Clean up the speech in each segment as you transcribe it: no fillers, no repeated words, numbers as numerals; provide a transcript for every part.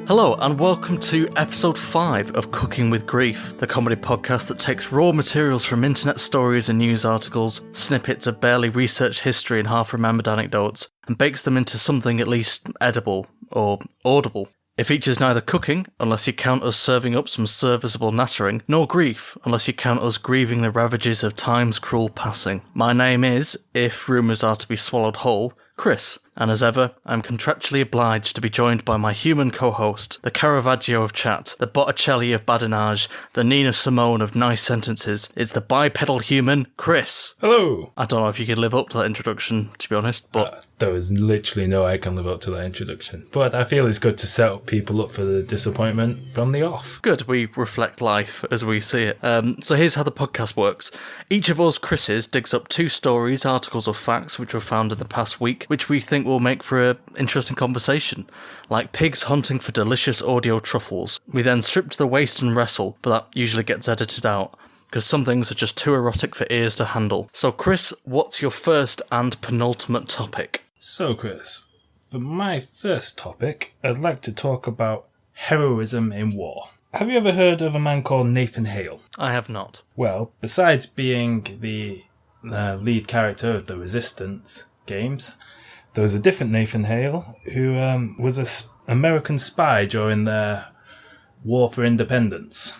Hello and welcome to episode 5 of Cooking with Grief, the comedy podcast that takes raw materials from internet stories and news articles, snippets of barely researched history and half-remembered anecdotes, and bakes them into something at least edible or audible. It features neither cooking, unless you count us serving up some serviceable nattering, nor grief, unless you count us grieving the ravages of time's cruel passing. My name is, if rumours are to be swallowed whole, Chris, and as ever, I'm contractually obliged to be joined by my human co-host, the Caravaggio of chat, the Botticelli of badinage, the Nina Simone of nice sentences. It's the bipedal human, Chris. Hello! I don't know if you could live up to that introduction, to be honest, but... There is literally no way I can live up to that introduction. But I feel it's good to set up people up for the disappointment from the off. Good, we reflect life as we see it. So here's how the podcast works. Each of us Chris's digs up 2 stories, articles or facts which were found in the past week, which we think will make for an interesting conversation. Like pigs hunting for delicious audio truffles. We then strip to the waist and wrestle, but that usually gets edited out, because some things are just too erotic for ears to handle. So Chris, what's your first and penultimate topic? So Chris, for my first topic, I'd like to talk about heroism in war. Have you ever heard of a man called Nathan Hale? I have not. Well, besides being the lead character of the Resistance games, there was a different Nathan Hale who was an American spy during the War for Independence.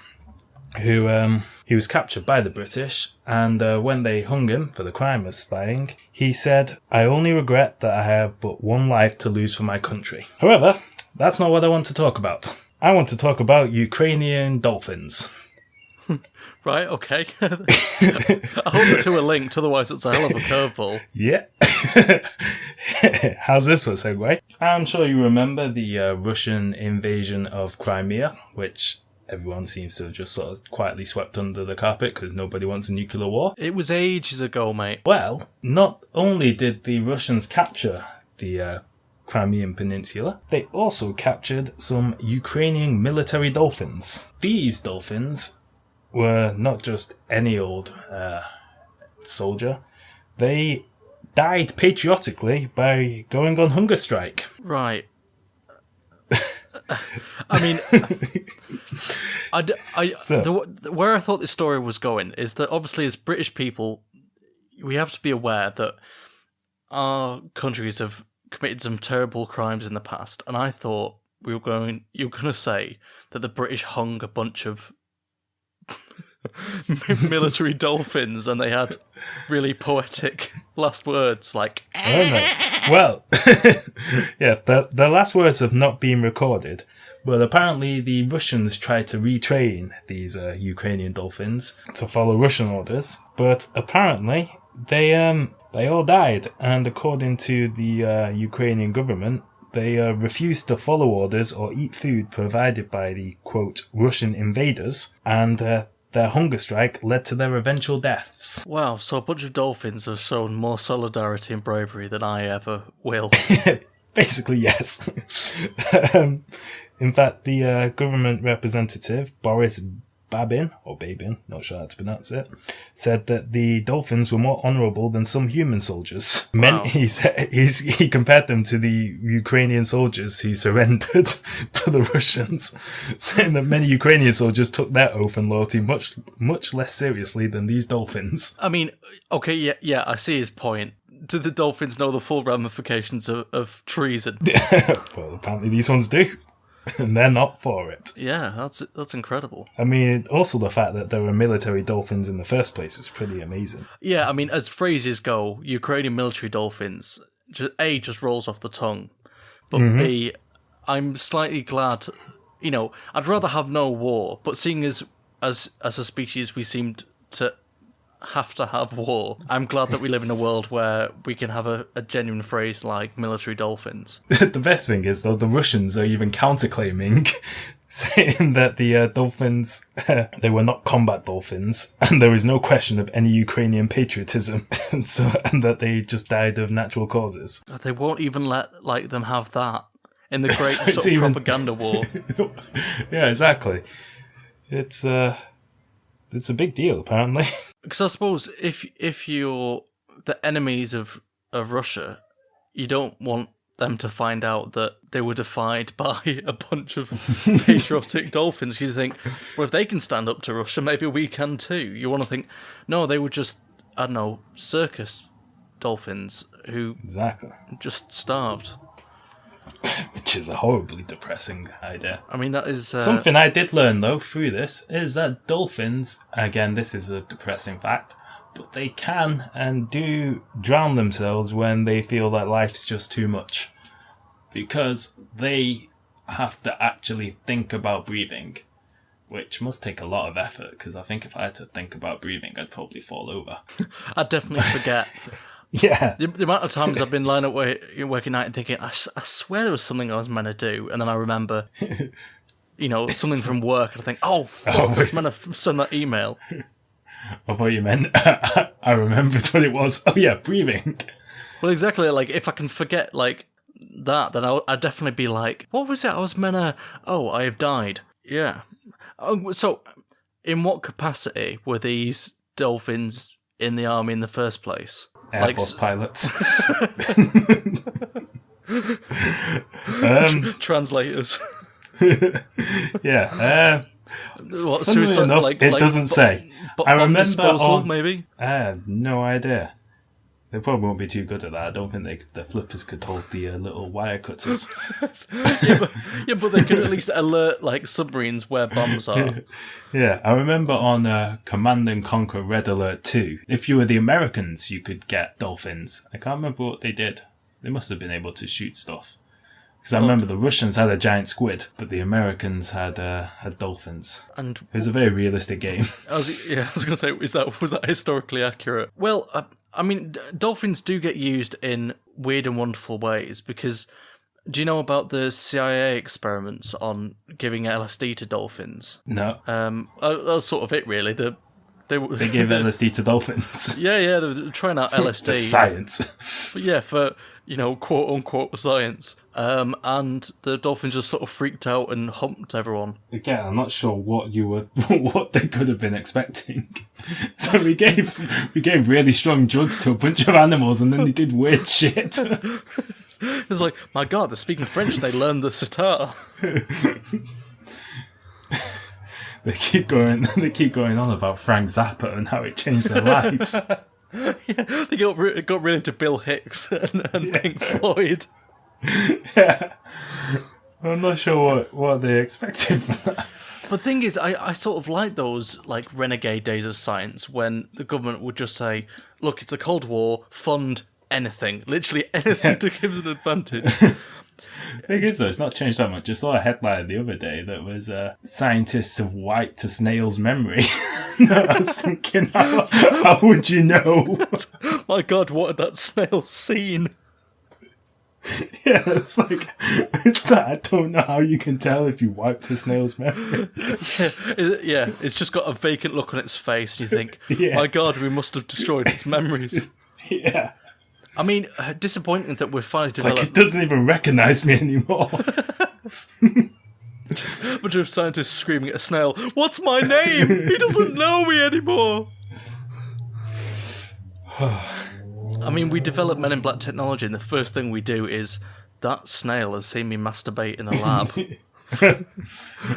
He was captured by the British, and when they hung him for the crime of spying, he said, "I only regret that I have but one life to lose for my country." However, that's not what I want to talk about. I want to talk about Ukrainian dolphins. Right, okay. I hope the two are linked, otherwise it's a hell of a curveball. Yeah. How's this for a segue? I'm sure you remember the Russian invasion of Crimea, which everyone seems to have just sort of quietly swept under the carpet because nobody wants a nuclear war. It was ages ago, mate. Well, not only did the Russians capture the Crimean Peninsula, they also captured some Ukrainian military dolphins. These dolphins were not just any old soldier. They died patriotically by going on hunger strike. Right. I mean, where I thought this story was going is that obviously as British people, we have to be aware that our countries have committed some terrible crimes in the past, and I thought you were going to say that the British hung a bunch of military dolphins and they had really poetic last words like... Well, yeah, the last words have not been recorded, but apparently the Russians tried to retrain these Ukrainian dolphins to follow Russian orders, but apparently they all died, and according to the Ukrainian government, they refused to follow orders or eat food provided by the, quote, Russian invaders, and their hunger strike led to their eventual deaths. Wow, so a bunch of dolphins have shown more solidarity and bravery than I ever will. Basically, yes. In fact, the government representative, Boris Babin, not sure how to pronounce it, said that the dolphins were more honourable than some human soldiers. Wow. He compared them to the Ukrainian soldiers who surrendered to the Russians, saying that many Ukrainian soldiers took their oath and loyalty much less seriously than these dolphins. I mean, okay, yeah, I see his point. Do the dolphins know the full ramifications of treason? Well, apparently these ones do. And they're not for it. Yeah, that's incredible. I mean, also the fact that there were military dolphins in the first place was pretty amazing. Yeah, I mean, as phrases go, Ukrainian military dolphins, A, just rolls off the tongue, but B, I'm slightly glad, I'd rather have no war, but seeing as a species we seem to have war, I'm glad that we live in a world where we can have a genuine phrase like military dolphins. The best thing is, though, the Russians are even counterclaiming, saying that the dolphins, they were not combat dolphins, and there is no question of any Ukrainian patriotism, and that they just died of natural causes. They won't even let them have that in the great propaganda war. Yeah, exactly. It's a big deal, apparently. Because I suppose if you're the enemies of Russia, you don't want them to find out that they were defied by a bunch of patriotic dolphins. You think, well, if they can stand up to Russia, maybe we can too. You want to think, no, they were just, I don't know, circus dolphins who just starved. Which is a horribly depressing idea. I mean, that is... Something I did learn, though, through this, is that dolphins, again, this is a depressing fact, but they can and do drown themselves when they feel that life's just too much. Because they have to actually think about breathing, which must take a lot of effort, because I think if I had to think about breathing, I'd probably fall over. I'd definitely forget. Yeah. The amount of times I've been lying up working night and thinking, I swear there was something I was meant to do, and then I remember, something from work, and I think, oh, fuck, I was meant to send that email. I thought you meant, I remembered what it was. Oh, yeah, breathing. Well, exactly. Like, if I can forget, like, that, then I'd definitely be like, what was it I was meant to... Oh, I have died. Yeah. So, in what capacity were these dolphins in the army in the first place? Air Force pilots. Translators. Yeah. Suicide, enough, it doesn't say. I remember disposal, maybe? I have no idea. They probably won't be too good at that. I don't think the flippers could hold the little wire cutters. but they could at least alert like submarines where bombs are. Yeah, I remember on Command & Conquer Red Alert 2, if you were the Americans, you could get dolphins. I can't remember what they did. They must have been able to shoot stuff. Because I remember the Russians had a giant squid, but the Americans had dolphins. And it was a very realistic game. I was going to say, was that historically accurate? Well, I mean, dolphins do get used in weird and wonderful ways, because do you know about the CIA experiments on giving LSD to dolphins? No. That's sort of it, really. They gave LSD to dolphins. Yeah, they were trying out LSD. For science. But yeah, for, quote unquote science. And the dolphins just sort of freaked out and humped everyone. Again, I'm not sure what they could have been expecting. So we gave really strong drugs to a bunch of animals, and then they did weird shit. It's like, my God, they're speaking French. They learned the sitar. They keep going on about Frank Zappa and how it changed their lives. Yeah, they got really into Bill Hicks and Pink Floyd. Yeah, I'm not sure what they expected from that. But the thing is, I sort of like those like renegade days of science when the government would just say, "Look, it's a Cold War. Fund anything, literally anything to give us an advantage." Thing is, though, it's not changed that much. I saw a headline the other day that was scientists have wiped a snail's memory. I was thinking, how would you know? My God, what had that snail seen? Yeah, it's like, I don't know how you can tell if you wiped a snail's memory. Yeah, it's just got a vacant look on its face, and you think, my God, we must have destroyed its memories. Yeah. I mean, disappointing that we're finally developed... Like, it doesn't even recognise me anymore. Just a bunch of scientists screaming at a snail, "What's my name? He doesn't know me anymore!" I mean, we develop Men in Black technology, and the first thing we do is, that snail has seen me masturbate in a lab.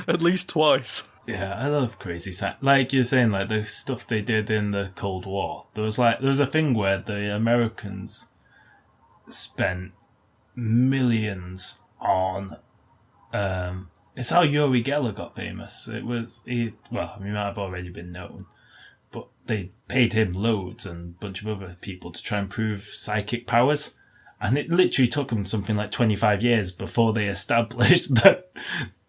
At least twice. Yeah, I love crazy science. Like you're saying, like the stuff they did in the Cold War. There was a thing where the Americans spent millions on. It's how Uri Geller got famous. It might have already been known, but they paid him loads and a bunch of other people to try and prove psychic powers. And it literally took them something like 25 years before they established that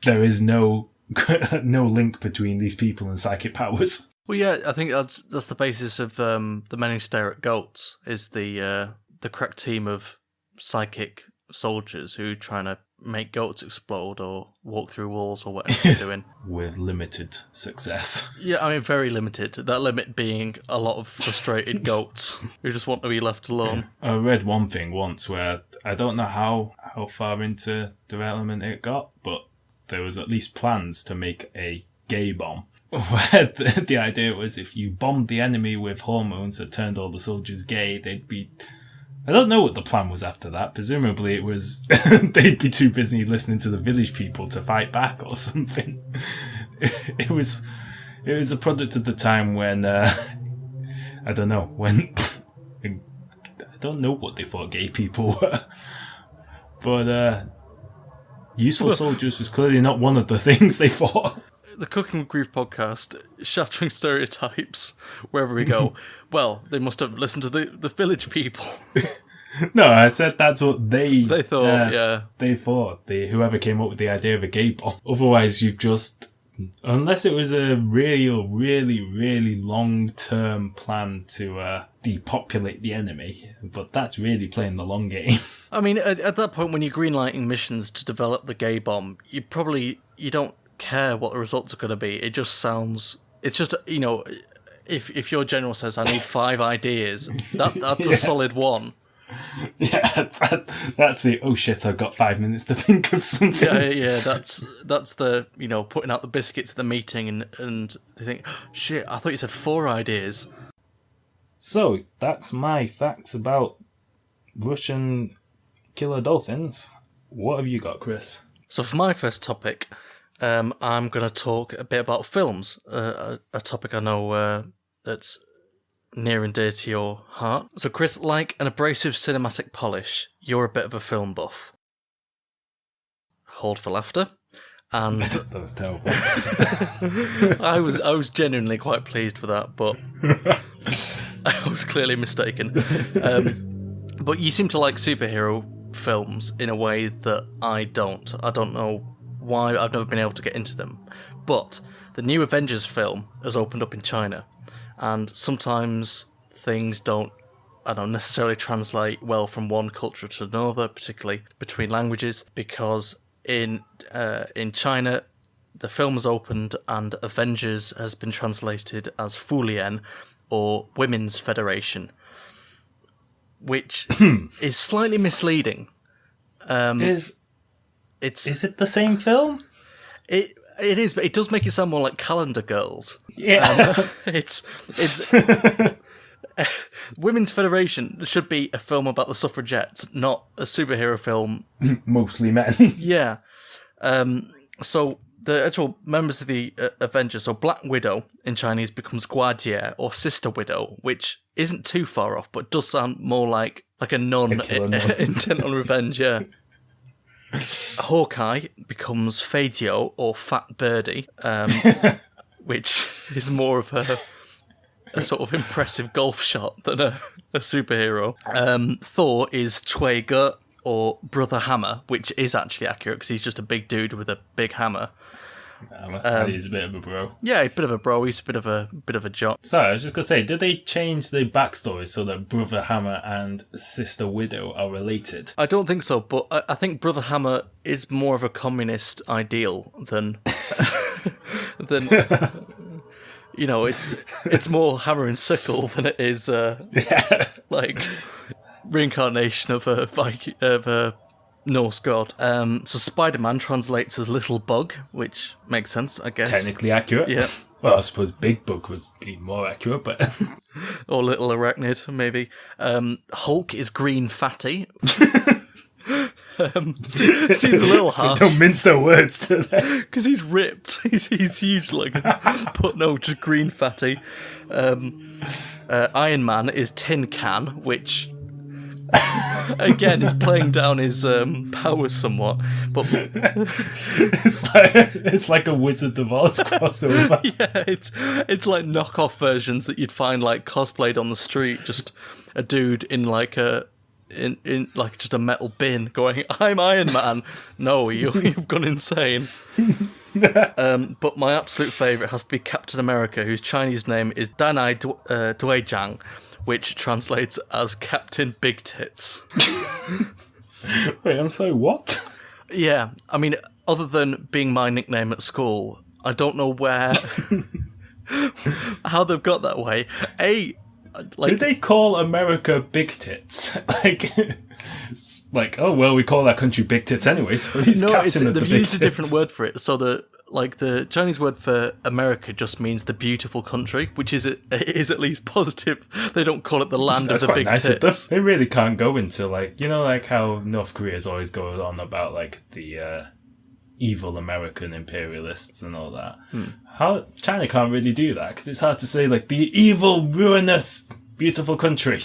there is no link between these people and psychic powers. Well, yeah, I think that's the basis of The Men Who Stare at Goats, is the correct team of psychic soldiers who are trying to make goats explode or walk through walls or whatever they're doing. With limited success. Yeah, I mean, very limited. That limit being a lot of frustrated goats who just want to be left alone. I read one thing once where I don't know how far into development it got, but there was at least plans to make a gay bomb. Where the idea was if you bombed the enemy with hormones that turned all the soldiers gay, they'd be I don't know what the plan was after that. Presumably it was they'd be too busy listening to the village people to fight back or something. It was a product of the time when I don't know what they thought gay people were, but useful soldiers was clearly not one of the things they thought. The Cooking with Grief podcast, shattering stereotypes wherever we go. Well, they must have listened to the village people. No, I said that's what they thought. Yeah, they thought. Whoever came up with the idea of a gay bomb. Otherwise, you've just, unless it was a really long-term plan to depopulate the enemy, but that's really playing the long game. I mean, at that point, when you're greenlighting missions to develop the gay bomb, you don't care what the results are going to be. It just sounds. It's just, if your general says, "I need 5 ideas," that's a solid one. Yeah, that's it. Oh shit! I've got 5 minutes to think of something. Yeah. That's the putting out the biscuits at the meeting, and they think, oh, shit. I thought you said 4 ideas. So that's my facts about Russian killer dolphins. What have you got, Chris? So for my first topic, I'm going to talk a bit about films. A topic I know that's near and dear to your heart. So, Chris, like an abrasive cinematic polish, you're a bit of a film buff. Hold for laughter. And that was terrible. I was genuinely quite pleased with that, but I was clearly mistaken. But you seem to like superhero films in a way that I don't. I don't know why. I've never been able to get into them. But the new Avengers film has opened up in China. And sometimes things don't necessarily translate well from one culture to another, particularly between languages, because in China, the film has opened and Avengers has been translated as Fulian, or Women's Federation, which is slightly misleading. Is it the same film? It is, but it does make it sound more like Calendar Girls. Yeah. It's Women's Federation should be a film about the suffragettes, not a superhero film. Mostly men. Yeah. So the actual members of the Avengers, so Black Widow in Chinese becomes Guardier or Sister Widow, which isn't too far off, but does sound more like a nun intent on revenge, yeah. Hawkeye becomes Fadio or Fat Birdie, which is more of a sort of impressive golf shot than a superhero. Thor is Cui Ge or Brother Hammer, which is actually accurate because he's just a big dude with a big hammer. He's a bit of a bro. Yeah, a bit of a bro. He's a bit of a jock. Sorry, I was just gonna say, did they change the backstory so that Brother Hammer and Sister Widow are related? I don't think so, but I think Brother Hammer is more of a communist ideal than it's more hammer and sickle than it is like reincarnation of a Norse god. So Spider-Man translates as Little Bug, which makes sense, I guess. Technically accurate. Yeah. Well, I suppose Big Bug would be more accurate, but... Or Little Arachnid, maybe. Hulk is Green Fatty. Seems a little harsh. Don't mince their words, do they? Because he's ripped. He's huge, but no, just Green Fatty. Iron Man is Tin Can, which... Again, he's playing down his powers somewhat, but it's like a Wizard of Oz crossover. Yeah, it's like knockoff versions that you'd find like cosplayed on the street. Just a dude in like in like just a metal bin going, "I'm Iron Man." No, you've gone insane. But my absolute favourite has to be Captain America, whose Chinese name is Danai Duizhang, which translates as Captain Big Tits. Wait, I'm sorry, what? Yeah, I mean, other than being my nickname at school, I don't know how they've got that way. Did they call America Big Tits? Like, oh, well, we call our country Big Tits anyway, so he's captain of the Big Tits. They've used a different word for it. So like the Chinese word for America just means the beautiful country, which is at least positive. They don't call it the land of the big tits. They really can't go into like, you know, like how North Korea's always goes on about like the evil American imperialists and all that. How China can't really do that because it's hard to say like the evil, ruinous, beautiful country,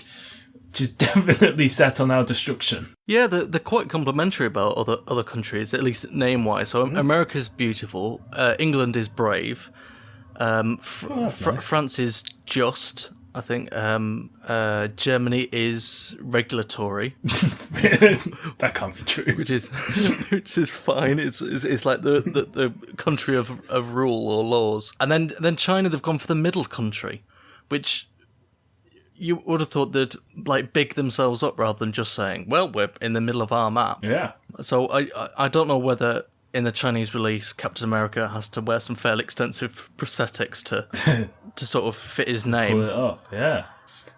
which is definitely set on our destruction. Yeah, they're quite complimentary about other countries, at least name-wise. So America's beautiful, England is brave, Nice. France is just, I think, Germany is regulatory. That can't be true. which is fine. It's like the country of rule or laws. And then China, they've gone for the middle country, which you would have thought they'd like big themselves up rather than just saying, well, we're in the middle of our map. Yeah. So I don't know whether in the Chinese release Captain America has to wear some fairly extensive prosthetics to sort of fit his name. Pull it off, yeah.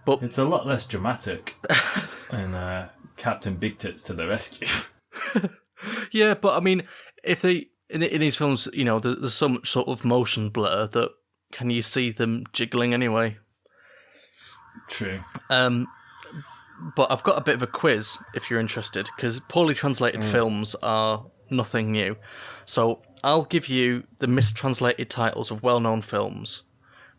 But it's a lot less dramatic than Captain Big Tits to the rescue. yeah, but I mean, if they in these films, you know, there's so much sort of motion blur that can you see them jiggling anyway? True. But I've got a bit of a quiz if you're interested, because poorly translated films are nothing new. So I'll give you the mistranslated titles of well-known films,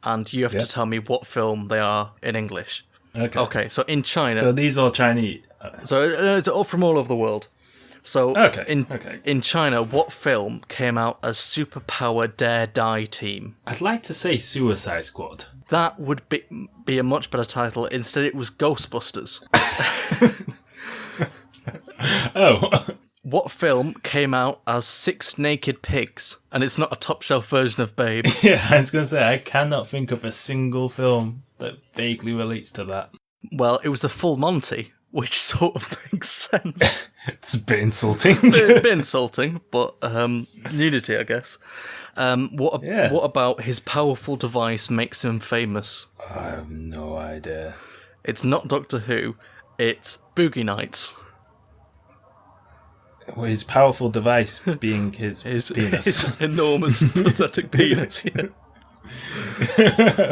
and you have to tell me what film they are in English. Okay. So in China. So these are Chinese. So it's all from all over the world. So Okay. in China, what film came out as Superpower Dare Die Team? I'd like to say Suicide Squad. That would be a much better title. Instead, it was Ghostbusters. Oh. What film came out as Six Naked Pigs? And it's not a top-shelf version of Babe. Yeah, I was going to say, I cannot think of a single film that vaguely relates to that. Well, it was The Full Monty, which sort of makes sense. It's a bit insulting. a bit insulting, but nudity, I guess. What about his powerful device makes him famous? I have no idea. It's not Doctor Who, it's Boogie Nights. Well, his powerful device being his penis. His enormous prosthetic penis, yeah.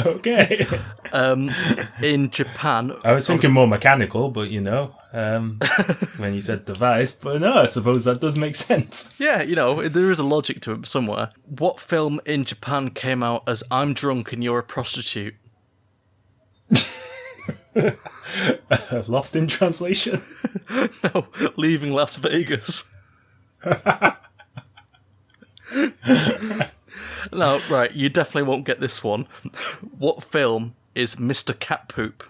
Okay. In Japan... I was thinking more mechanical, but you know, when you said device, but no, I suppose that does make sense. Yeah, you know, there is a logic to it somewhere. What film in Japan came out as I'm drunk and you're a prostitute? Lost in translation? No, Leaving Las Vegas. No, right, you definitely won't get this one. What film is Mr. Cat Poop?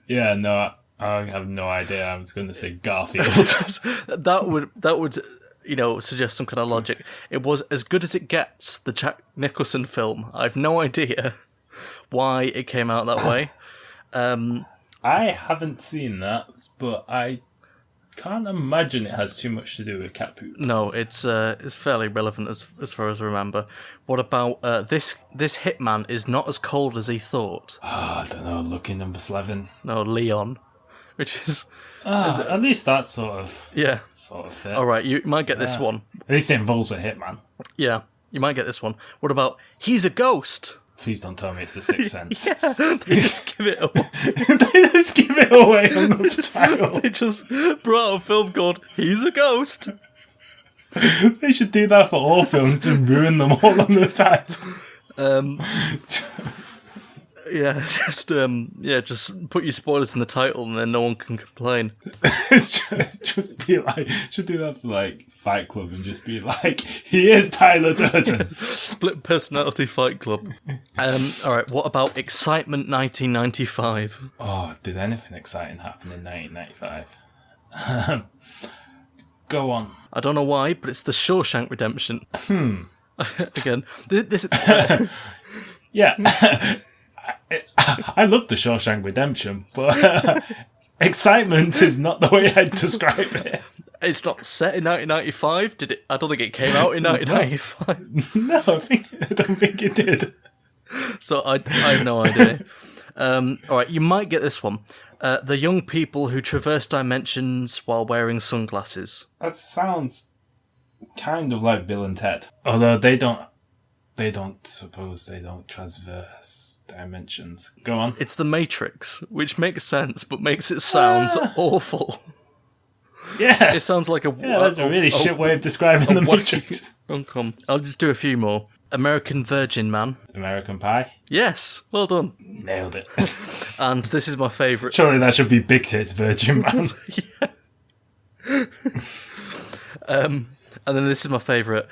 Yeah, no, I have no idea. I was going to say Garfield. that would, you know, suggest some kind of logic. It was As Good as It Gets, the Jack Nicholson film. I've no idea why it came out that way. I haven't seen that, but I can't imagine it has too much to do with cat poop. No, it's fairly relevant as far as I remember. What about this hitman is not as cold as he thought? I don't know. Lucky number 11. No, Leon, which is at least that sort of fits. All right, you might get this one. At least it involves a hitman. Yeah, you might get this one. What about He's a Ghost? Please don't tell me it's The Sixth Sense. Yeah, they just give it away. They just give it away on the title. They just brought out a film called He's a Ghost. They should do that for all films, just ruin them all on the title. Just put your spoilers in the title and then no one can complain. should do that for like Fight Club and just be like, he is Tyler Durden. Split personality Fight Club. Alright, what about Excitement 1995? Oh, did anything exciting happen in 1995? Go on. I don't know why, but it's the Shawshank Redemption. Again, this yeah. I love the Shawshank Redemption, but excitement is not the way I'd describe it. It's not set in 1995, did it? I don't think it came out in 1995. No, I don't think it did. So I have no idea. Alright, you might get this one. The young people who traverse dimensions while wearing sunglasses. That sounds kind of like Bill and Ted. Although they don't traverse dimensions. Go on. It's the Matrix, which makes sense, but makes it sound awful. Yeah. It sounds like that's a really shit way of describing the Matrix. I'll just do a few more. American Virgin Man. American Pie? Yes, well done. Nailed it. And this is my favourite. Surely that should be Big Tits Virgin Man. Yeah. And then this is my favourite.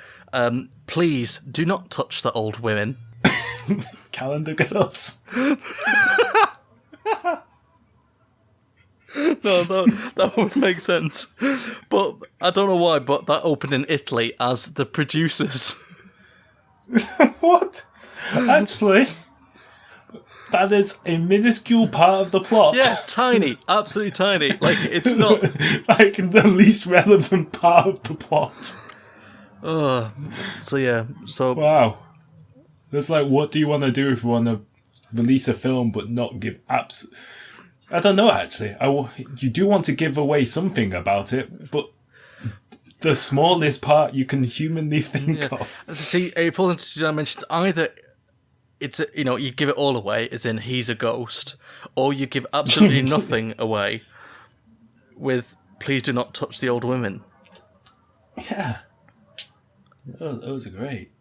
Please do not touch the old women. Calendar Girls. No, that would make sense. But I don't know why, but that opened in Italy as the producers. What? Actually, that is a minuscule part of the plot. Yeah, tiny. Absolutely tiny. Like, it's not... like, the least relevant part of the plot. So, yeah. So Wow. That's like, what do you want to do if you want to release a film but not give I don't know, actually. You do want to give away something about it, but the smallest part you can humanly think of. See, it falls into two dimensions. Either it's, you give it all away, as in he's a ghost, or you give absolutely nothing away with please do not touch the old women. Yeah. Oh, those are great.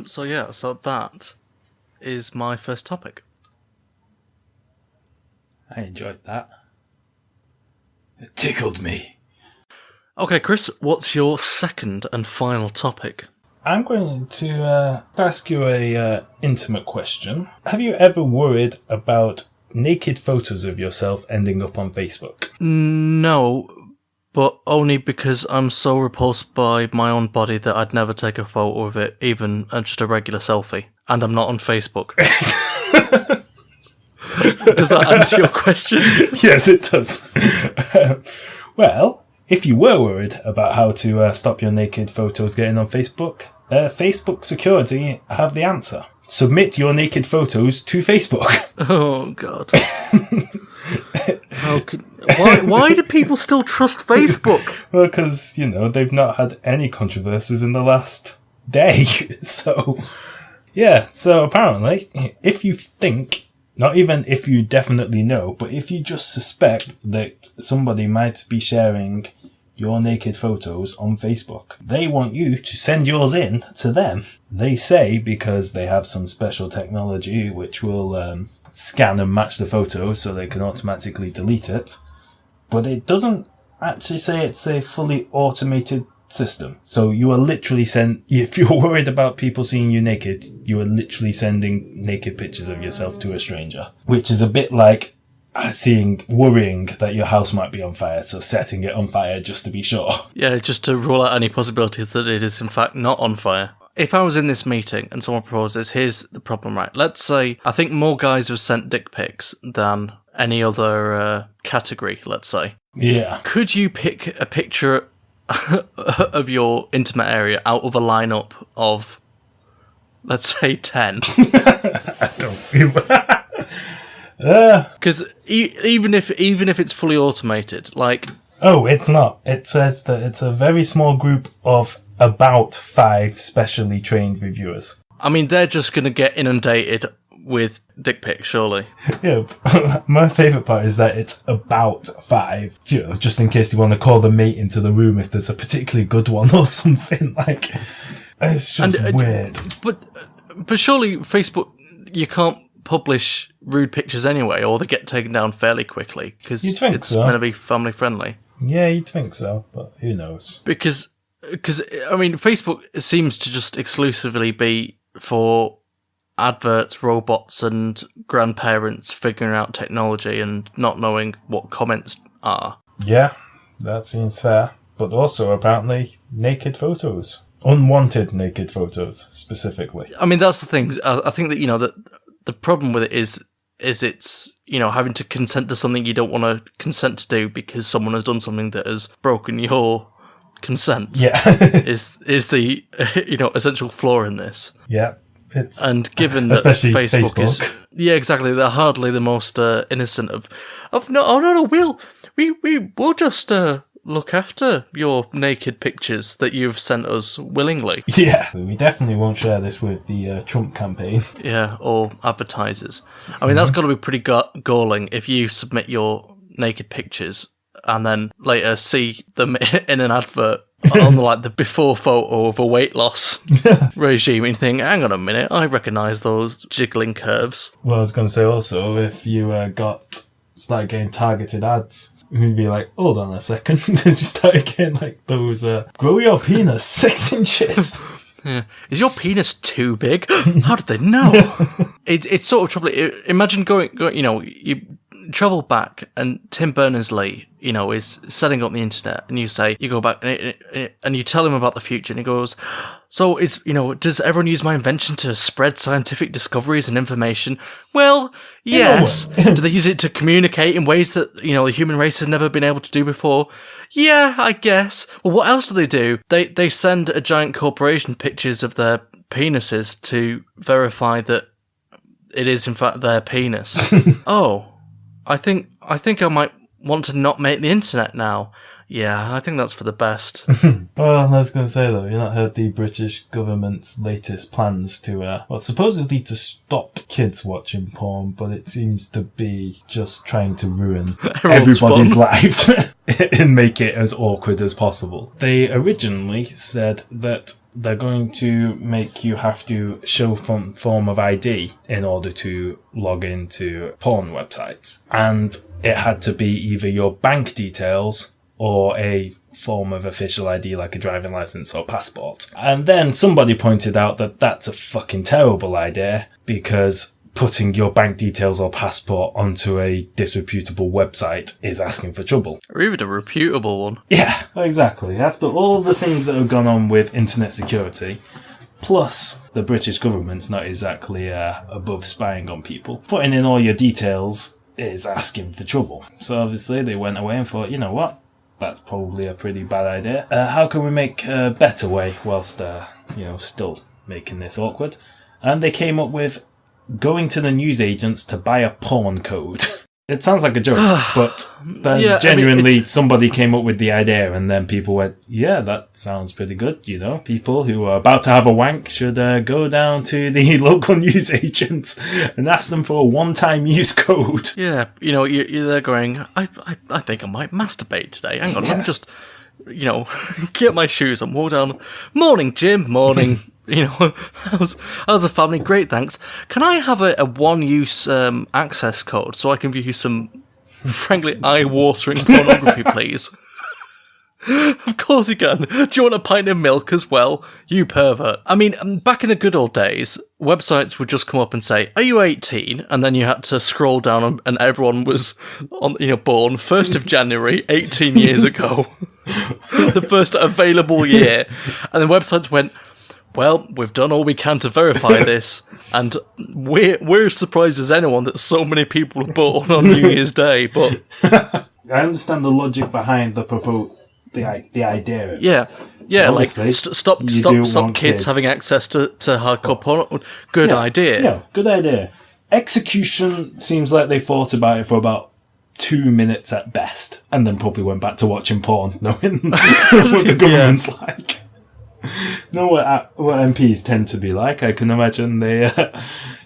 So that is my first topic. I enjoyed that. It tickled me. Okay, Chris, what's your second and final topic? I'm going to ask you a intimate question. Have you ever worried about naked photos of yourself ending up on Facebook? No, but only because I'm so repulsed by my own body that I'd never take a photo of it, even just a regular selfie. And I'm not on Facebook. Does that answer your question? Yes, it does. Well, if you were worried about how to stop your naked photos getting on Facebook, Facebook security have the answer. Submit your naked photos to Facebook. Oh, God. Why do people still trust Facebook? Well, because, they've not had any controversies in the last day. So, yeah. So apparently, if you think... Not even if you definitely know, but if you just suspect that somebody might be sharing your naked photos on Facebook, they want you to send yours in to them. They say because they have some special technology which will scan and match the photos so they can automatically delete it. But it doesn't actually say it's a fully automated system. So you are literally if you're worried about people seeing you naked, you are literally sending naked pictures of yourself to a stranger, which is a bit like worrying that your house might be on fire, so setting it on fire just to be sure. Yeah, just to rule out any possibilities that it is in fact not on fire. If I was in this meeting and someone proposes, here's the problem, right? Let's say, I think more guys have sent dick pics than any other category, let's say. Yeah. Could you pick a picture of your intimate area out of a lineup of, let's say, 10? I don't. Because even if it's fully automated, like... Oh, it's not. It says that it's a very small group of about 5 specially trained reviewers. I mean, they're just going to get inundated with dick pics, surely. Yeah, my favourite part is that it's about 5. Just in case you want to call the mate into the room if there's a particularly good one or something. Like, it's just weird. But surely Facebook, you can't publish rude pictures anyway, or they get taken down fairly quickly because it's meant to be family friendly. Yeah, you'd think so, but who knows? Because I mean, Facebook seems to just exclusively be for adverts, robots, and grandparents figuring out technology and not knowing what comments are. Yeah, that seems fair. But also, apparently, naked photos. Unwanted naked photos, specifically. I mean, that's the thing. I think that, that the problem with it is it's, having to consent to something you don't want to consent to do because someone has done something that has broken your consent. Yeah. is the, essential flaw in this. Yeah. And given that especially Facebook is, yeah, exactly, they're hardly the most innocent of no, we'll just look after your naked pictures that you've sent us willingly. Yeah, we definitely won't share this with the Trump campaign. Yeah, or advertisers. I mean, that's got to be pretty galling if you submit your naked pictures and then later see them in an advert on like the before photo of a weight loss regime and think, hang on a minute, I recognise those jiggling curves. Well, I was going to say also, if you started getting targeted ads, you'd be like, hold on a second, you started getting like those, grow your penis 6 inches. Yeah. Is your penis too big? How did they know? It's sort of troubling. Imagine going, you travel back and Tim Berners-Lee, is setting up the internet, and you go back and you tell him about the future, and he goes, so does everyone use my invention to spread scientific discoveries and information? Well, yes. Do they use it to communicate in ways that, the human race has never been able to do before? Yeah, I guess. Well, what else do? They send a giant corporation pictures of their penises to verify that it is in fact their penis. Oh, I think I might want to not make the internet now. Yeah, I think that's for the best. Well, I was going to say, though, you've not heard the British government's latest plans to, supposedly to stop kids watching porn, but it seems to be just trying to ruin everybody's life and make it as awkward as possible. They originally said that they're going to make you have to show some form of ID in order to log into porn websites. And it had to be either your bank details or a form of official ID like a driving license or passport. And then somebody pointed out that that's a fucking terrible idea because putting your bank details or passport onto a disreputable website is asking for trouble. Or even a reputable one. Yeah, exactly. After all the things that have gone on with internet security, plus the British government's not exactly above spying on people, putting in all your details is asking for trouble. So obviously they went away and thought, you know what? That's probably a pretty bad idea. How can we make a better way whilst, still making this awkward? And they came up with going to the newsagents to buy a porn code. It sounds like a joke, but that's genuinely somebody came up with the idea, and then people went, yeah, that sounds pretty good, People who are about to have a wank should go down to the local newsagents and ask them for a one-time use code. Yeah, you're there going, I think I might masturbate today. Hang on, let me just, get my shoes on, walk down. Morning, Jim, morning. How's the family? Great, thanks. Can I have a one-use access code so I can view some, frankly, eye-watering pornography, please? Of course you can. Do you want a pint of milk as well? You pervert. I mean, back in the good old days, websites would just come up and say, are you 18? And then you had to scroll down and everyone was born 1st of January, 18 years ago. The first available year. And the websites went, well, we've done all we can to verify this, and we're as surprised as anyone that so many people were born on New Year's Day. But I understand the logic behind the idea. Yeah, like stop kids having access to hardcore porn. Good idea. Yeah, good idea. Execution seems like they thought about it for about 2 minutes at best, and then probably went back to watching porn, knowing what the government's like. Know what MPs tend to be like. I can imagine they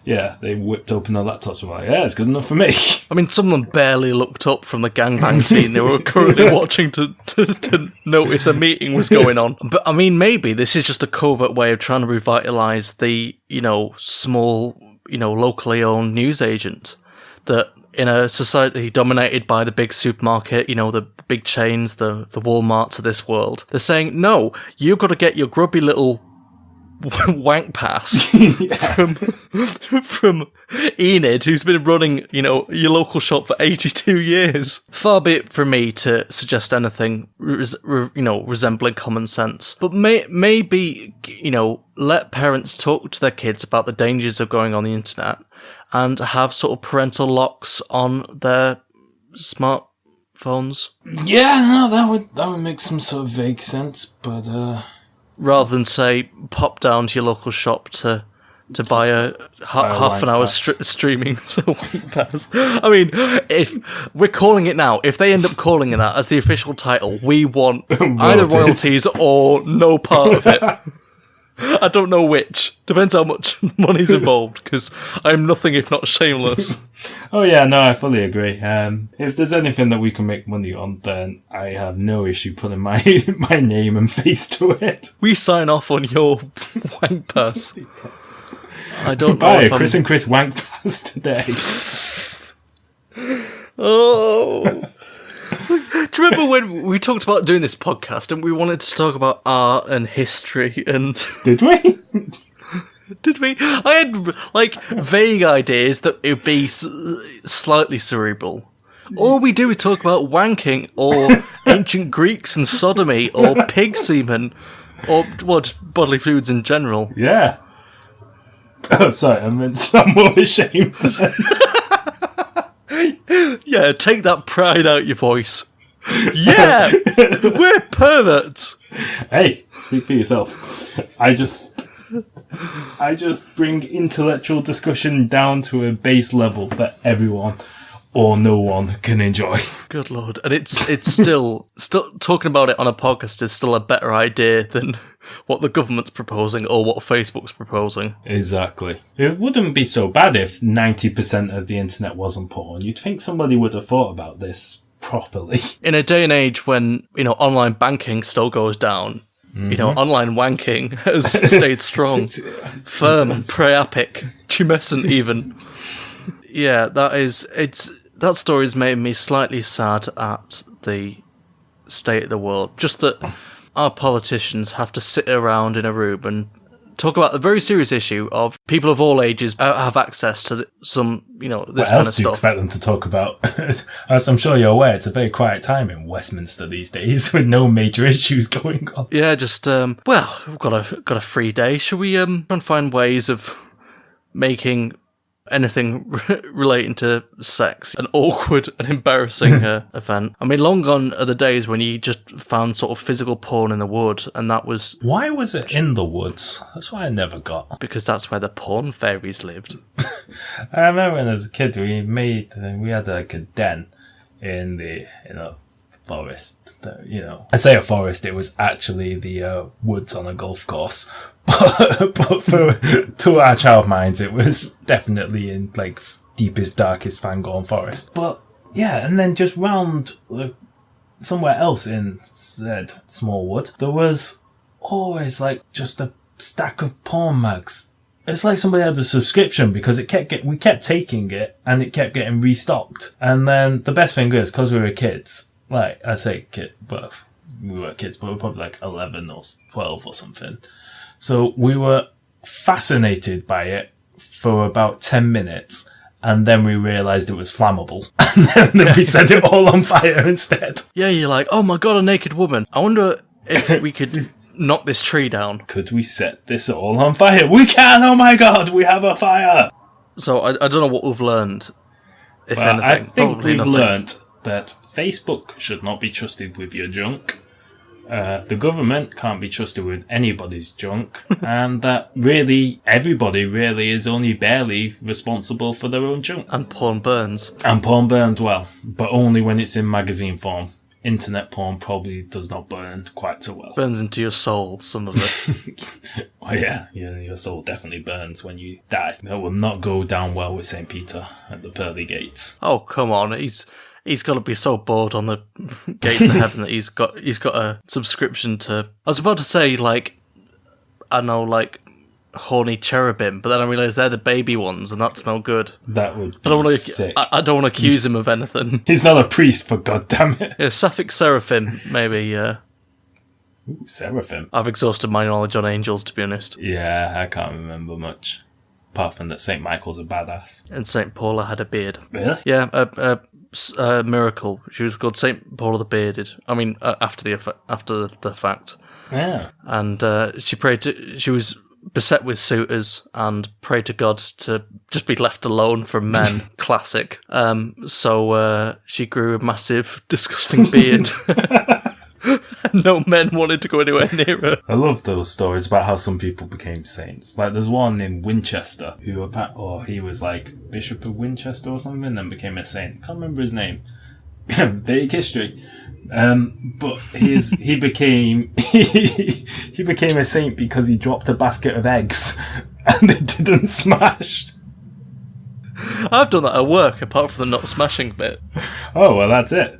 whipped open their laptops and were like, yeah, it's good enough for me. I mean, some of them barely looked up from the gangbang scene they were currently watching to notice a meeting was going on. But I mean, maybe this is just a covert way of trying to revitalise the, small, locally owned newsagent that in a society dominated by the big supermarket, the big chains, the Walmarts of this world, they're saying, no, you've got to get your grubby little wank pass from Enid, who's been running, your local shop for 82 years. Far be it from me to suggest anything, resembling common sense. But maybe, let parents talk to their kids about the dangers of going on the internet and have sort of parental locks on their smartphones. Yeah, no, that would make some sort of vague sense, but rather than say pop down to your local shop to to buy a half an hour streaming Wank Pass. I mean, if we're calling it now, if they end up calling it that as the official title, we want either royalties or no part of it. I don't know which. Depends how much money's involved, because I'm nothing if not shameless. Oh yeah, no, I fully agree. If there's anything that we can make money on, then I have no issue putting my name and face to it. We sign off on your Wank Pass. I don't buy know. A Chris and Chris Wank Pass today. Oh. Do you remember when we talked about doing this podcast and we wanted to talk about art and history and... Did we? Did we? I had, vague ideas that it would be slightly cerebral. All we do is talk about wanking or ancient Greeks and sodomy or pig semen or, just bodily fluids in general. Yeah. Oh, sorry, I meant some more ashamed. Yeah, take that pride out your voice. Yeah, we're perverts. Hey, speak for yourself. I just bring intellectual discussion down to a base level that everyone or no one can enjoy. Good Lord. And it's still talking about it on a podcast is still a better idea than what the government's proposing or what Facebook's proposing. Exactly. It wouldn't be so bad if 90% of the internet wasn't porn. You'd think somebody would have thought about this properly. In a day and age when, online banking still goes down, online wanking has stayed strong. Firm, pre-epic, tumescent even. Yeah, that story's made me slightly sad at the state of the world. Just that our politicians have to sit around in a room and talk about the very serious issue of people of all ages have access to this kind of stuff. What else do you expect them to talk about? As I'm sure you're aware, it's a very quiet time in Westminster these days with no major issues going on. Yeah, just, we've got a free day. Shall we try and find ways of making anything relating to sex an awkward and embarrassing event? I mean, long gone are the days when you just found sort of physical porn in the wood, and that was... Why was it in the woods? That's what I never got. Because that's where the porn fairies lived. I remember when as a kid we had like a den in the forest. I say a forest, it was actually the woods on a golf course. But to our child minds, it was definitely in deepest, darkest Fangorn forest. But yeah, and then just round somewhere else in said small wood, there was always just a stack of porn mags. It's like somebody had a subscription because we kept taking it and it kept getting restocked. And then the best thing is, because we were kids, I say kid, but we were kids, but we were probably 11 or 12 or something. So we were fascinated by it for about 10 minutes, and then we realised it was flammable. And then we set it all on fire instead. Yeah, you're like, oh my god, a naked woman. I wonder if we could knock this tree down. Could we set this all on fire? We can! Oh my god, we have a fire! So I don't know what we've learned, if anything. I think probably we've nothing. learnt that Facebook should not be trusted with your junk. The government can't be trusted with anybody's junk, and that really everybody really is only barely responsible for their own junk. And porn burns. And porn burns well, but only when it's in magazine form. Internet porn probably does not burn quite so well. Burns into your soul, some of it. Oh yeah, your soul definitely burns when you die. That will not go down well with St. Peter at the pearly gates. Oh, come on, He's got to be so bored on the gates of heaven that he's got a subscription to... I was about to say, horny cherubim, but then I realised they're the baby ones, and that's no good. That would be sick. I don't want to accuse him of anything. He's not a priest, for goddammit. Yeah, Sapphic Seraphim, maybe, Ooh, Seraphim. I've exhausted my knowledge on angels, to be honest. Yeah, I can't remember much. Apart from that St. Michael's a badass. And St. Paula had a beard. Really? Yeah, a miracle. She was called St. Paula the Bearded. I mean, after the fact. Yeah. And she was beset with suitors and prayed to God to just be left alone from men. Classic. So she grew a massive, disgusting beard. No men wanted to go anywhere near her. I love those stories about how some people became saints. Like, there's one in Winchester who, he was like Bishop of Winchester or something, and then became a saint. Can't remember his name. Vague history. But he became he became a saint because he dropped a basket of eggs and they didn't smash. I've done that at work, apart from the not smashing bit. Oh, well, that's it.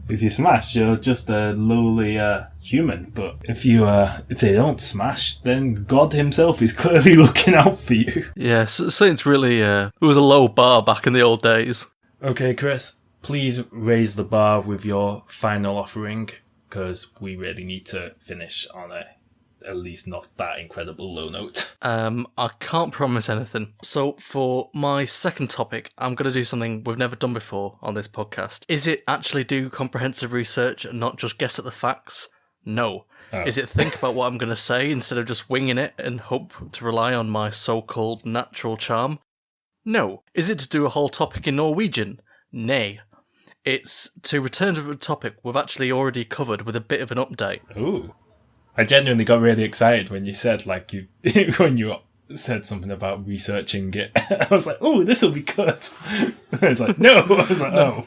If you smash, you're just a lowly human. But if they don't smash, then God himself is clearly looking out for you. Yeah, saints really, it was a low bar back in the old days. Okay, Chris, please raise the bar with your final offering, because we really need to finish on at least not that incredible low note. I can't promise anything. So for my second topic, I'm going to do something we've never done before on this podcast. Is it actually do comprehensive research and not just guess at the facts? No. Oh. Is it think about what I'm going to say instead of just winging it and hope to rely on my so-called natural charm? No. Is it to do a whole topic in Norwegian? Nay. It's to return to a topic we've actually already covered with a bit of an update. Ooh. I genuinely got really excited when you said, when you said something about researching it. I was like, oh, this will be good. And I was like, no. I was like, oh.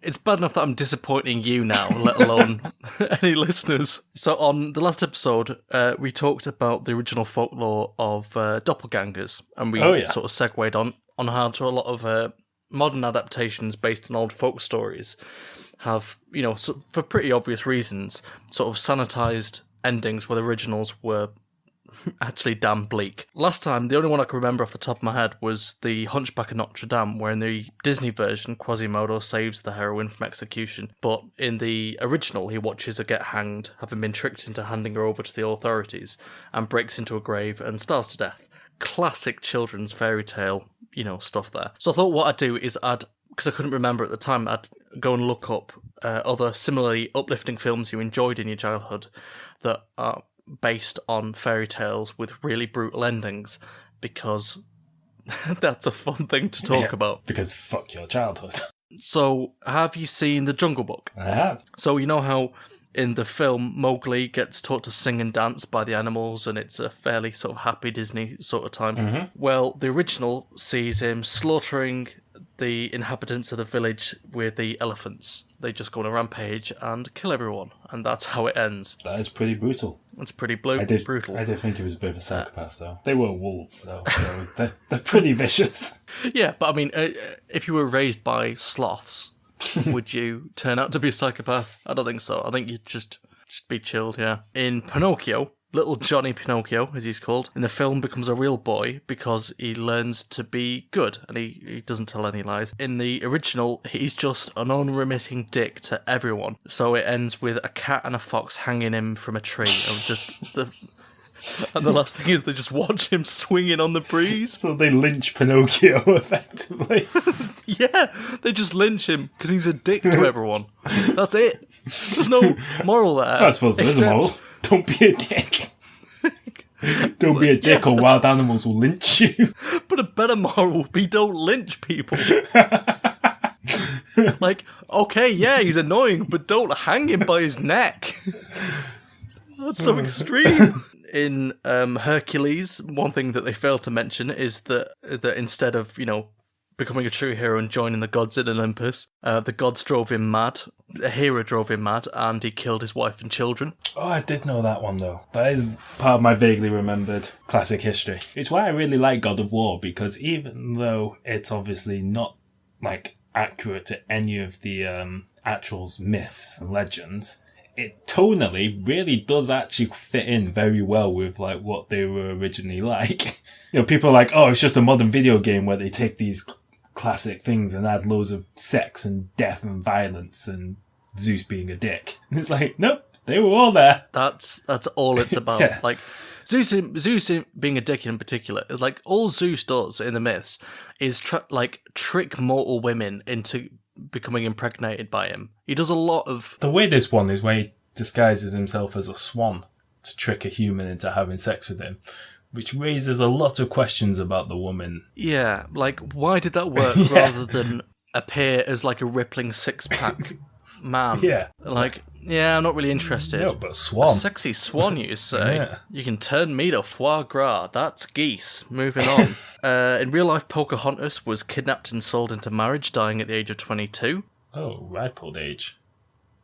It's bad enough that I'm disappointing you now, let alone any listeners. So on the last episode, we talked about the original folklore of doppelgangers, and we sort of segued on how to a lot of modern adaptations based on old folk stories have, for pretty obvious reasons, sort of sanitised endings where the originals were actually damn bleak. Last time, the only one I can remember off the top of my head was the Hunchback of Notre Dame, where in the Disney version, Quasimodo saves the heroine from execution, but in the original, he watches her get hanged, having been tricked into handing her over to the authorities, and breaks into a grave and starves to death. Classic children's fairy tale, stuff there. So I thought what I'd do is because I couldn't remember at the time, I'd go and look up other similarly uplifting films you enjoyed in your childhood that are based on fairy tales with really brutal endings, because that's a fun thing to talk about. Because fuck your childhood. So, have you seen The Jungle Book? I have. So, you know how in the film Mowgli gets taught to sing and dance by the animals, and it's a fairly sort of happy Disney sort of time? Mm-hmm. Well, the original sees him slaughtering the inhabitants of the village with the elephants. They just go on a rampage and kill everyone, and that's how it ends. That is pretty brutal. It's pretty brutal. I did think he was a bit of a psychopath, though. They were wolves, though, so they're pretty vicious. Yeah, but I mean, if you were raised by sloths, would you turn out to be a psychopath? I don't think so. I think you'd just be chilled, yeah. In Pinocchio, little Johnny Pinocchio, as he's called, in the film becomes a real boy because he learns to be good and he doesn't tell any lies. In the original, he's just an unremitting dick to everyone. So it ends with a cat and a fox hanging him from a tree. And the last thing is they just watch him swinging on the breeze. So they lynch Pinocchio, effectively. Yeah, they just lynch him because he's a dick to everyone. That's it. There's no moral there. I suppose there is a moral. Don't be a dick. Don't be a dick or wild animals will lynch you. But a better moral would be don't lynch people. Okay, yeah, he's annoying, but don't hang him by his neck. That's so extreme. In Hercules, one thing that they failed to mention is that instead of, becoming a true hero and joining the gods in Olympus, the gods drove him mad. A hero drove him mad, and he killed his wife and children. Oh, I did know that one, though. That is part of my vaguely remembered classic history. It's why I really like God of War, because even though it's obviously not, accurate to any of the actual myths and legends, it tonally really does actually fit in very well with, what they were originally like. People are like, oh, it's just a modern video game where they take these classic things and add loads of sex and death and violence and Zeus being a dick. And it's like, nope, they were all there. That's all it's about. Yeah. Zeus being a dick in particular, is all Zeus does in the myths is trick mortal women into becoming impregnated by him. He does a lot of... The weirdest one is where he disguises himself as a swan to trick a human into having sex with him, which raises a lot of questions about the woman. Yeah, why did that work rather than appear as a rippling six-pack man? Yeah. Yeah, I'm not really interested. No, but swan. A sexy swan, you say? Yeah. You can turn me to foie gras. That's geese. Moving on. In real life, Pocahontas was kidnapped and sold into marriage, dying at the age of 22. Oh, ripe old age.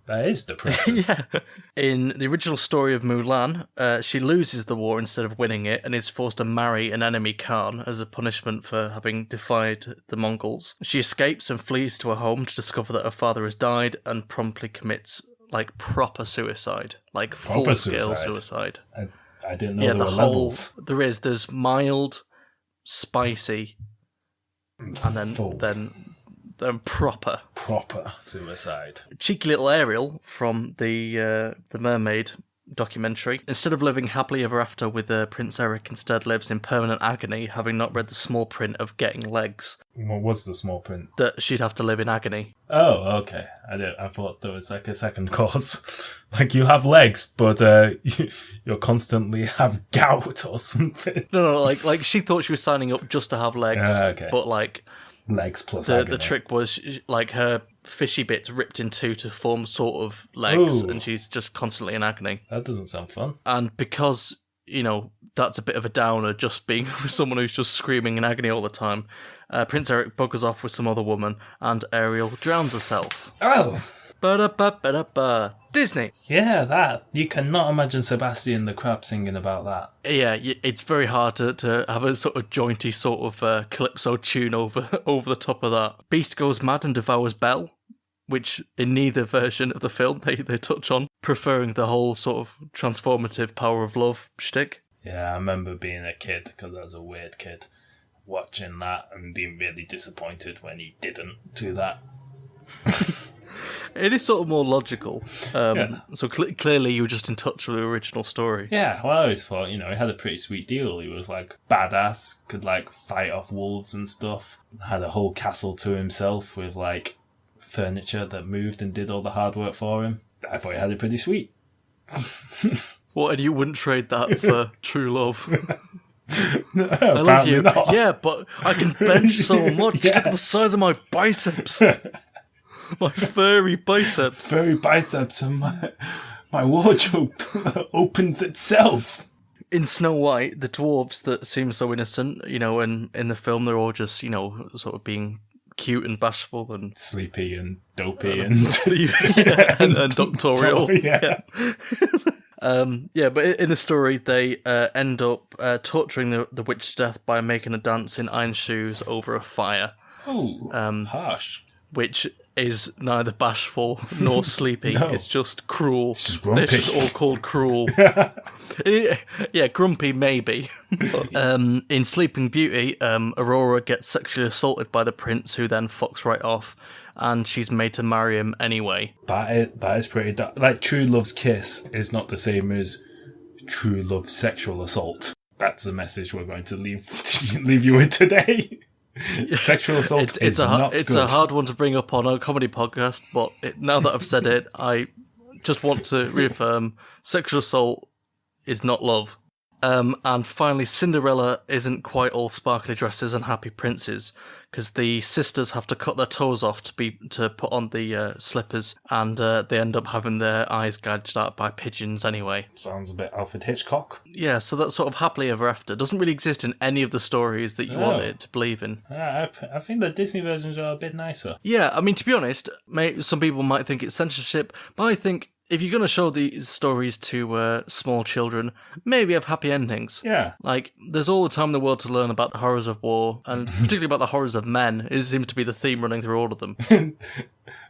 That is depressing. Yeah. In the original story of Mulan, she loses the war instead of winning it and is forced to marry an enemy Khan as a punishment for having defied the Mongols. She escapes and flees to her home to discover that her father has died and promptly commits, like, proper suicide. Like, full-scale suicide. I didn't know there were levels. There's mild, spicy, and then proper suicide. Cheeky little Ariel from the Mermaid documentary, instead of living happily ever after with Prince Eric, instead lives in permanent agony, having not read the small print of Getting Legs. What was the small print? That she'd have to live in agony. Oh, okay. I thought there was like a second cause. Like, you have legs, but you'll constantly have gout or something. No, like she thought she was signing up just to have legs. Okay. But like, legs plus the trick was like her fishy bits ripped in two to form sort of legs. Ooh. And she's just constantly in agony. That doesn't sound fun. And because, you know, that's a bit of a downer, just being with someone who's just screaming in agony all the time, Prince Eric buggers off with some other woman and Ariel drowns herself. Oh! Ba-da-ba-ba-da-ba. Disney. Yeah, that. You cannot imagine Sebastian the Crab singing about that. Yeah, it's very hard to have a sort of jaunty sort of calypso tune over the top of that. Beast goes mad and devours Belle, which in neither version of the film they touch on, preferring the whole sort of transformative power of love shtick. Yeah, I remember being a kid, because I was a weird kid, watching that and being really disappointed when he didn't do that. It is sort of more logical. So clearly you were just in touch with the original story. Yeah, well, I always thought, you know, he had a pretty sweet deal. He was, like, badass, could, like, fight off wolves and stuff. Had a whole castle to himself with, like, furniture that moved and did all the hard work for him. I thought he had it pretty sweet. What, and you wouldn't trade that for true love? No, I love you. Not. Yeah, but I can bench so much. Yeah. Look at the size of my biceps. My furry biceps. Furry biceps and my wardrobe opens itself. In Snow White, the dwarves that seem so innocent, you know, in the film, they're all just, you know, sort of being cute and bashful and sleepy and dopey and doctorial. Yeah. But in the story, they end up torturing the witch to death by making her dance in iron shoes over a fire. Oh, harsh. Which is neither bashful nor sleepy. No. It's just cruel. It's just grumpy. It's just all called cruel. Yeah, grumpy maybe. In Sleeping Beauty, Aurora gets sexually assaulted by the prince, who then fucks right off, and she's made to marry him anyway. That is pretty like true love's kiss is not the same as true love sexual assault. That's the message we're going to leave you with today. Sexual assault is not good. It's a hard one to bring up on a comedy podcast, but now that I've said it, I just want to reaffirm sexual assault is not love. And finally, Cinderella isn't quite all sparkly dresses and happy princes, because the sisters have to cut their toes off to put on the slippers, and they end up having their eyes gouged out by pigeons anyway. Sounds a bit Alfred Hitchcock. Yeah, so that sort of happily ever after doesn't really exist in any of the stories that you want it to believe in. I think the Disney versions are a bit nicer. Yeah, I mean, to be honest, some people might think it's censorship, but I think if you're going to show these stories to small children, maybe have happy endings. Yeah. Like, there's all the time in the world to learn about the horrors of war, and particularly about the horrors of men. It seems to be the theme running through all of them.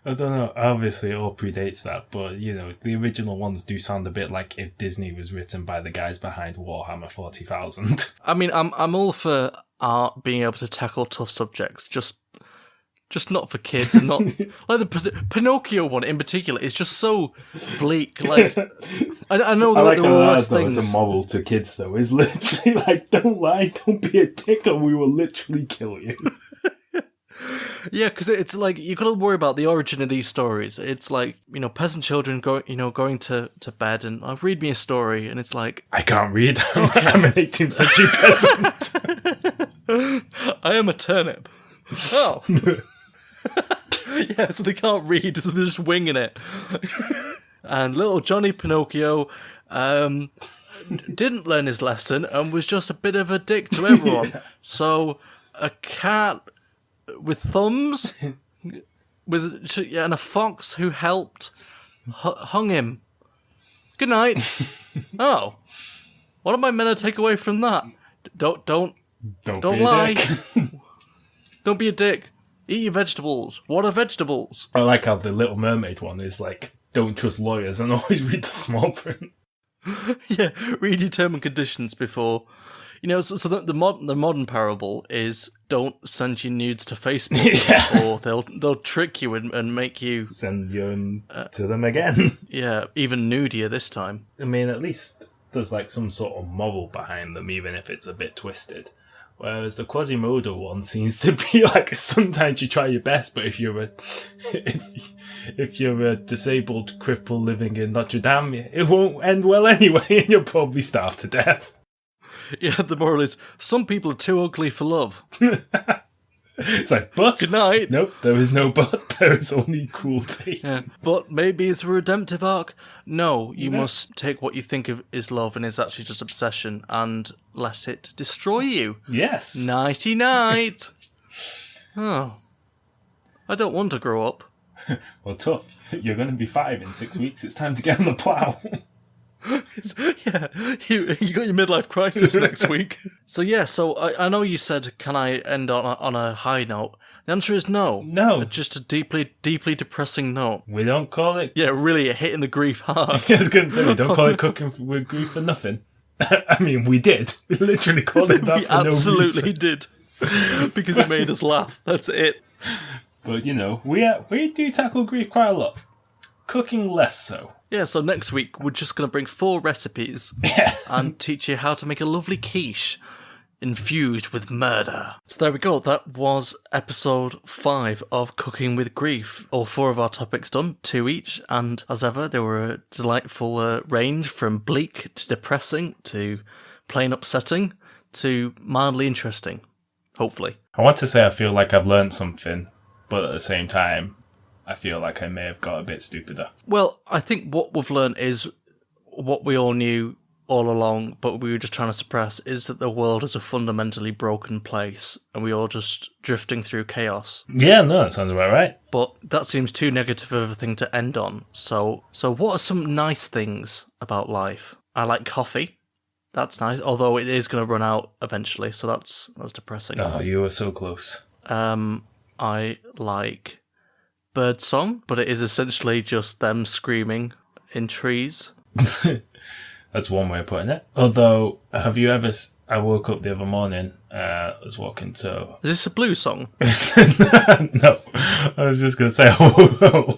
I don't know, obviously it all predates that, but, you know, the original ones do sound a bit like if Disney was written by the guys behind Warhammer 40,000. I mean, I'm all for art being able to tackle tough subjects, just not for kids, and not like the Pinocchio one in particular is just so bleak. Like, I know there are worse things. It's a moral to kids, though. Is literally like, don't lie, don't be a dick, or we will literally kill you. Yeah, because it's like you got to worry about the origin of these stories. It's like, you know, peasant children going to bed and read me a story, and it's like, I can't read. I'm an 18th century peasant. I am a turnip. Oh. Yeah, so they can't read, so they're just winging it. And little Johnny Pinocchio didn't learn his lesson and was just a bit of a dick to everyone. So a cat with thumbs and a fox who helped hung him. Good night. Oh, what am I meant to take away from that? Don't lie. Don't be a dick. Eat your vegetables. What are vegetables? I like how the Little Mermaid one is like, don't trust lawyers and always read the small print. Yeah, read your term and conditions before. So the modern parable is don't send your nudes to Facebook, or they'll trick you and make you send you to them again. Yeah, even nudier this time. I mean, at least there's like some sort of moral behind them, even if it's a bit twisted. Whereas the Quasimodo one seems to be like, sometimes you try your best, but if you're a disabled cripple living in Notre Dame, it won't end well anyway, and you'll probably starve to death. Yeah, the moral is, some people are too ugly for love. It's like, but... Good night. Nope, there is no but, there is only cruelty. Yeah, but maybe it's a redemptive arc. No, you must take what you think of is love and is actually just obsession and let it destroy you. Yes. Nighty-night. Oh. I don't want to grow up. Well, tough. You're going to be 5 in 6 weeks. It's time to get on the plough. Yeah, you got your midlife crisis next week. So I know you said, can I end on a high note? The answer is no. No. Just a deeply, deeply depressing note. We don't call it... Yeah, really hitting the grief hard. I was going to say, we don't call it cooking with grief for nothing. I mean, we did. We literally called it that for no reason. We absolutely did. Because it made us laugh. That's it. But, we do tackle grief quite a lot. Cooking less so. Yeah, so next week we're just going to bring 4 recipes and teach you how to make a lovely quiche infused with murder. So there we go, that was episode 5 of Cooking with Grief. All 4 of our topics done, 2 each, and as ever they were a delightful range from bleak to depressing to plain upsetting to mildly interesting, hopefully. I want to say I feel like I've learned something, but at the same time I feel like I may have got a bit stupider. Well, I think what we've learned is what we all knew all along, but we were just trying to suppress, is that the world is a fundamentally broken place, and we're all just drifting through chaos. Yeah, no, that sounds about right. But that seems too negative of a thing to end on. So what are some nice things about life? I like coffee. That's nice, although it is going to run out eventually, so that's depressing. Oh, you were so close. I like birdsong, but it is essentially just them screaming in trees. That's one way of putting it. Although, have you ever... I woke up the other morning, I was walking to... Is this a blues song? No, I was just going to say, I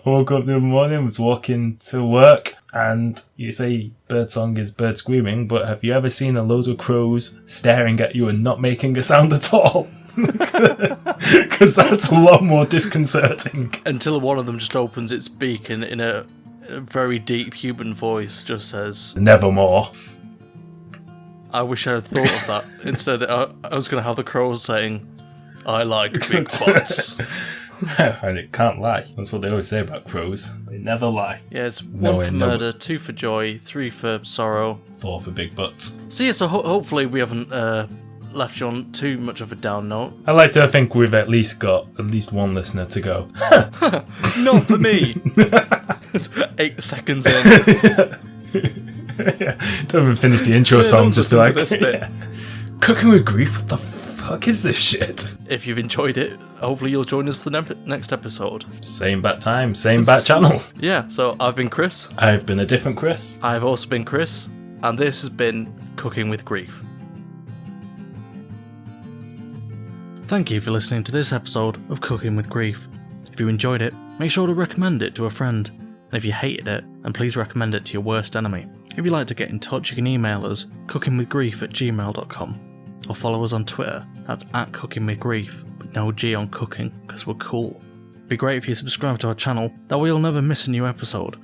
woke up the other morning, was walking to work, and you say birdsong is bird screaming, but have you ever seen a load of crows staring at you and not making a sound at all? Because that's a lot more disconcerting. Until one of them just opens its beak and in a very deep human voice just says, "Nevermore." I wish I had thought of that. Instead, I was going to have the crows saying, "I like big butts." And it can't lie. That's what they always say about crows. They never lie. Yeah, it's 1 for murder, 2 for joy, 3 for sorrow, 4 for big butts. So yeah, hopefully we haven't left you on too much of a down note. I like to think we've at least got at least 1 listener to go. Not for me. 8 seconds in. Don't even finish the intro song, just be like, this bit. Cooking with Grief, what the fuck is this shit? If you've enjoyed it, hopefully you'll join us for the next episode. Same bat time, same bat channel. Yeah, so I've been Chris. I've been a different Chris. I've also been Chris, and this has been Cooking with Grief. Thank you for listening to this episode of Cooking with Grief. If you enjoyed it, make sure to recommend it to a friend. And if you hated it, then please recommend it to your worst enemy. If you'd like to get in touch, you can email us cookingwithgrief@gmail.com or follow us on Twitter. That's @cookingwithgrief, but no G on cooking, because we're cool. It'd be great if you subscribe to our channel, that way you'll never miss a new episode.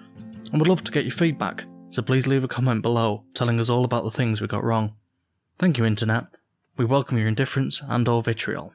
And we'd love to get your feedback, so please leave a comment below telling us all about the things we got wrong. Thank you, Internet. We welcome your indifference and or vitriol.